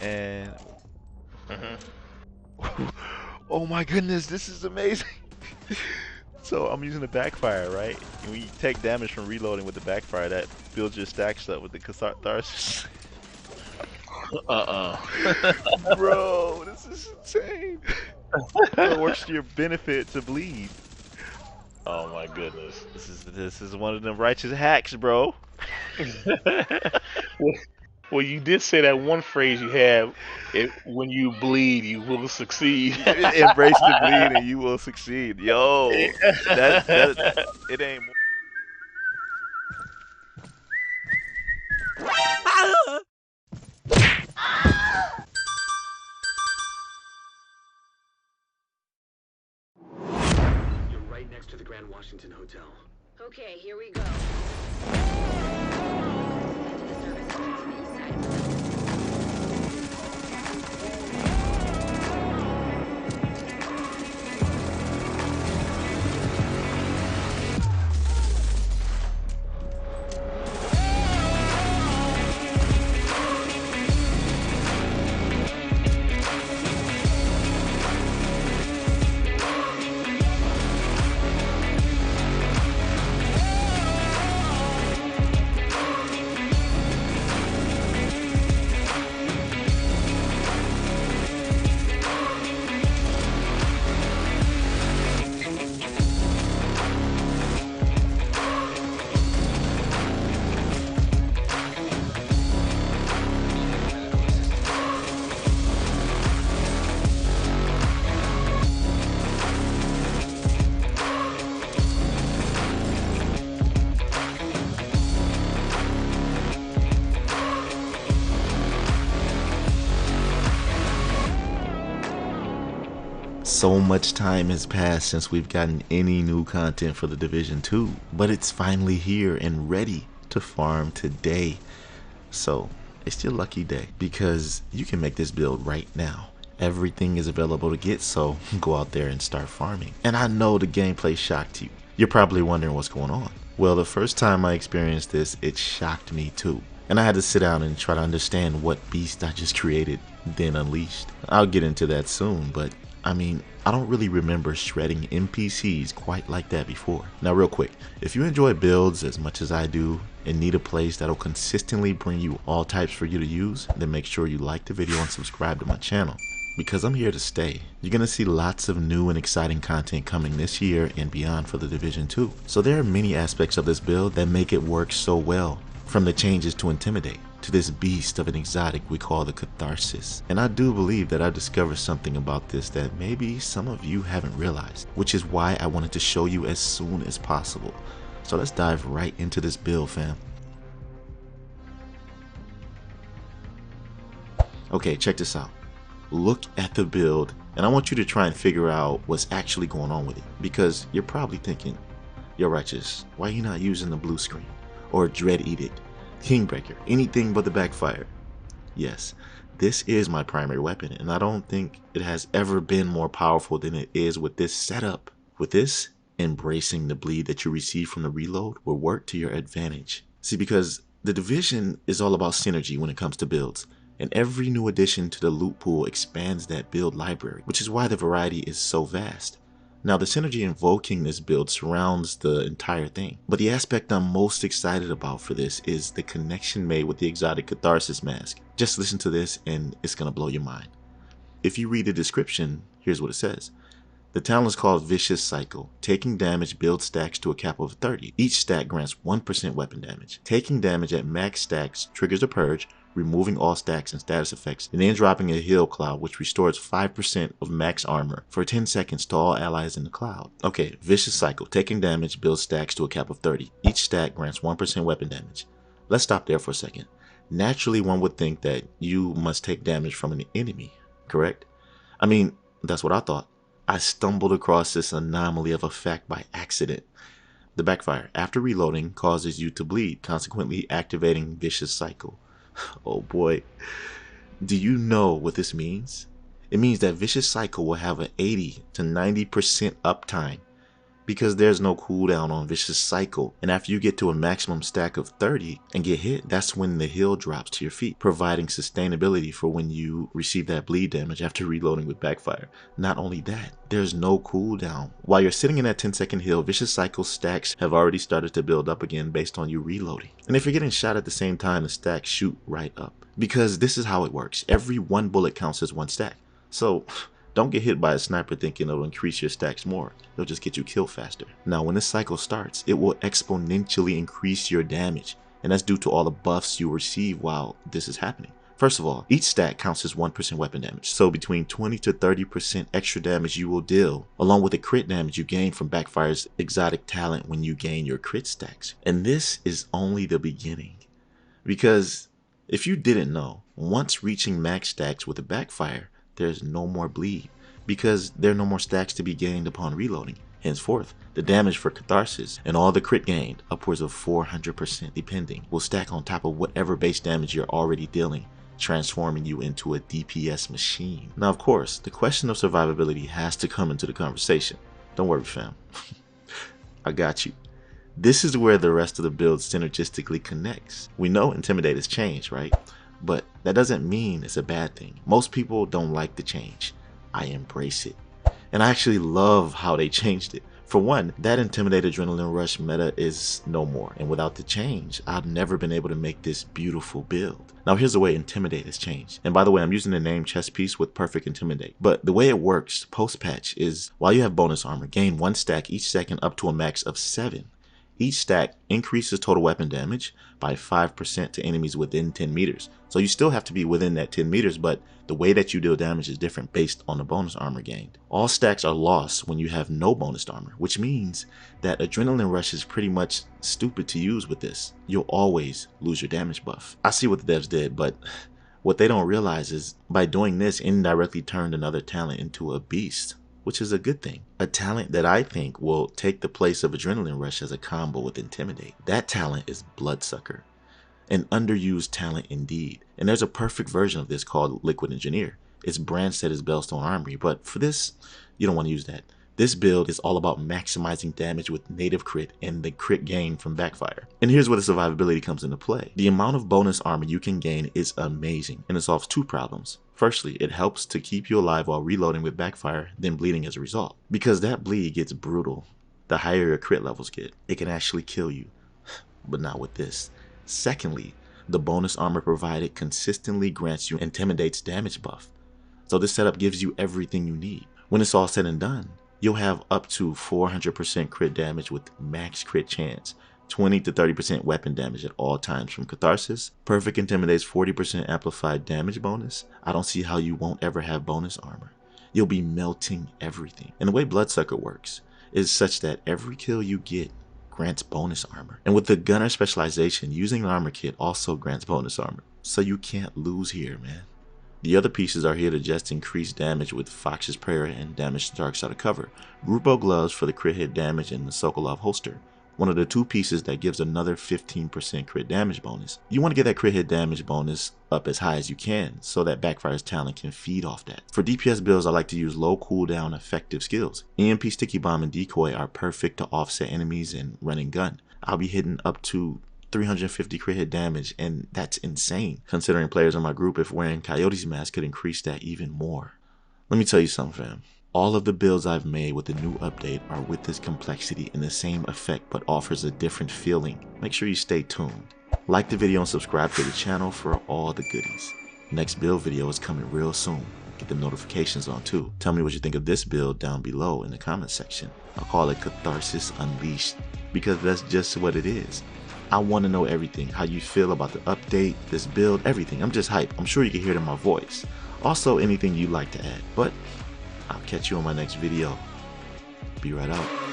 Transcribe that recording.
And oh my goodness, this is amazing. So I'm using the backfire, right? And when you take damage from reloading with the backfire, that builds your stacks up with the Catharsis. Bro, this is insane. So it works to your benefit to bleed. Oh my goodness. This is one of them righteous hacks, bro. Well, you did say that one phrase you have, when you bleed, you will succeed. Embrace the bleed and you will succeed. Yo, that it ain't. You're right next to the Grand Washington Hotel. Okay, here we go. So much time has passed since we've gotten any new content for the Division 2, but it's finally here and ready to farm today. So it's your lucky day because you can make this build right now. Everything is available to get, so go out there and start farming. And I know the gameplay shocked you. You're probably wondering what's going on. Well, the first time I experienced this, it shocked me too. And I had to sit down and try to understand what beast I just created, then unleashed. I'll get into that soon, but I mean, I don't really remember shredding NPCs quite like that before. Now real quick, if you enjoy builds as much as I do and need a place that'll consistently bring you all types for you to use, then make sure you like the video and subscribe to my channel. Because I'm here to stay. You're gonna see lots of new and exciting content coming this year and beyond for the Division 2. So there are many aspects of this build that make it work so well. From the changes to Intimidate, to this beast of an exotic we call the Catharsis. And I do believe that I discovered something about this that maybe some of you haven't realized, which is why I wanted to show you as soon as possible. So let's dive right into this build, fam. Okay, check this out. Look at the build, and I want you to try and figure out what's actually going on with it, because you're probably thinking, yo Righteous, why are you not using the blue screen? Or Dread Edict, Kingbreaker, anything but the backfire? Yes, this is my primary weapon, and I don't think it has ever been more powerful than it is with this setup. With this, embracing the bleed that you receive from the reload will work to your advantage. See, because the Division is all about synergy when it comes to builds, and every new addition to the loot pool expands that build library, which is why the variety is so vast. Now, the synergy invoking this build surrounds the entire thing, but the aspect I'm most excited about for this is the connection made with the exotic Catharsis mask. Just listen to this and it's gonna blow your mind. If you read the description, here's what it says. The talent is called Vicious Cycle. Taking damage builds stacks to a cap of 30. Each stack grants 1% weapon damage. Taking damage at max stacks triggers a purge, removing all stacks and status effects, and then dropping a heal cloud which restores 5% of max armor for 10 seconds to all allies in the cloud. Okay, Vicious Cycle. Taking damage builds stacks to a cap of 30. Each stack grants 1% weapon damage. Let's stop there for a second. Naturally, one would think that you must take damage from an enemy, correct? I mean, that's what I thought. I stumbled across this anomaly of a fact by accident. The backfire, after reloading, causes you to bleed, consequently activating Vicious Cycle. Oh boy. Do you know what this means? It means that Vicious Cycle will have an 80 to 90% uptime. because there's no cooldown on Vicious Cycle, and after you get to a maximum stack of 30 and get hit, that's when the heal drops to your feet, providing sustainability for when you receive that bleed damage after reloading with backfire. Not only that, there's no cooldown. While you're sitting in that 10-second heal, Vicious Cycle stacks have already started to build up again based on you reloading. And if you're getting shot at the same time, the stacks shoot right up. Because this is how it works. Every one bullet counts as one stack. So don't get hit by a sniper thinking it'll increase your stacks more. It'll just get you killed faster. Now when this cycle starts, it will exponentially increase your damage. And that's due to all the buffs you receive while this is happening. First of all, each stack counts as 1% weapon damage, so between 20 to 30% extra damage you will deal, along with the crit damage you gain from Backfire's exotic talent when you gain your crit stacks. And this is only the beginning. Because if you didn't know, once reaching max stacks with a Backfire, there's no more bleed, because there are no more stacks to be gained upon reloading. Henceforth, the damage for Catharsis and all the crit gained, upwards of 400% depending, will stack on top of whatever base damage you're already dealing, transforming you into a DPS machine. Now of course, the question of survivability has to come into the conversation. Don't worry fam, I got you. This is where the rest of the build synergistically connects. We know Intimidate has changed, right? But that doesn't mean it's a bad thing. Most people don't like the change. I embrace it. And I actually love how they changed it. For one, that Intimidate Adrenaline Rush meta is no more, and without the change, I've never been able to make this beautiful build. Now here's the way Intimidate has changed. And by the way, I'm using the name chess piece with Perfect Intimidate. But the way it works post-patch is, while you have bonus armor, gain 1 stack each second up to a max of 7. Each stack increases total weapon damage by 5% to enemies within 10 meters. So you still have to be within that 10 meters, but the way that you deal damage is different based on the bonus armor gained. All stacks are lost when you have no bonus armor, which means that Adrenaline Rush is pretty much stupid to use with this. You'll always lose your damage buff. I see what the devs did, but what they don't realize is by doing this, indirectly turned another talent into a beast, which is a good thing. A talent that I think will take the place of Adrenaline Rush as a combo with Intimidate. That talent is Bloodsucker. An underused talent indeed. And there's a perfect version of this called Liquid Engineer. Its brand set is Bellstone Armory, but for this, you don't want to use that. This build is all about maximizing damage with native crit and the crit gain from backfire. And here's where the survivability comes into play. The amount of bonus armor you can gain is amazing, and it solves 2 problems. Firstly, it helps to keep you alive while reloading with backfire, then bleeding as a result. Because that bleed gets brutal. The higher your crit levels get, it can actually kill you. But not with this. Secondly, the bonus armor provided consistently grants you Intimidate's damage buff. So this setup gives you everything you need. When it's all said and done, you'll have up to 400% crit damage with max crit chance, 20 to 30% weapon damage at all times from Catharsis, Perfect Intimidate's 40% amplified damage bonus. I don't see how you won't ever have bonus armor. You'll be melting everything. And the way Bloodsucker works is such that every kill you get grants bonus armor. And with the gunner specialization, using an armor kit also grants bonus armor. So you can't lose here, man. The other pieces are here to just increase damage with Fox's Prayer and damage to dark side of cover, Grupo gloves for the crit hit damage, and the Sokolov holster, one of the 2 pieces that gives another 15% crit damage bonus. You want to get that crit hit damage bonus up as high as you can so that Backfire's talent can feed off that. For DPS builds, I like to use low cooldown effective skills. EMP, Sticky Bomb, and Decoy are perfect to offset enemies and running gun. I'll be hitting up to 350 crit hit damage, and that's insane considering players in my group, if wearing Coyote's mask, could increase that even more. Let me tell you something fam, all of the builds I've made with the new update are with this complexity and the same effect but offers a different feeling. Make sure you stay tuned. Like the video and subscribe to the channel for all the goodies. Next build video is coming real soon. Get the notifications on too. Tell me what you think of this build down below in the comment section. I'll call it Catharsis Unleashed because that's just what it is. I want to know everything, how you feel about the update, this build, everything. I'm just hyped. I'm sure you can hear it in my voice. Also, anything you'd like to add. But I'll catch you on my next video. Be right out.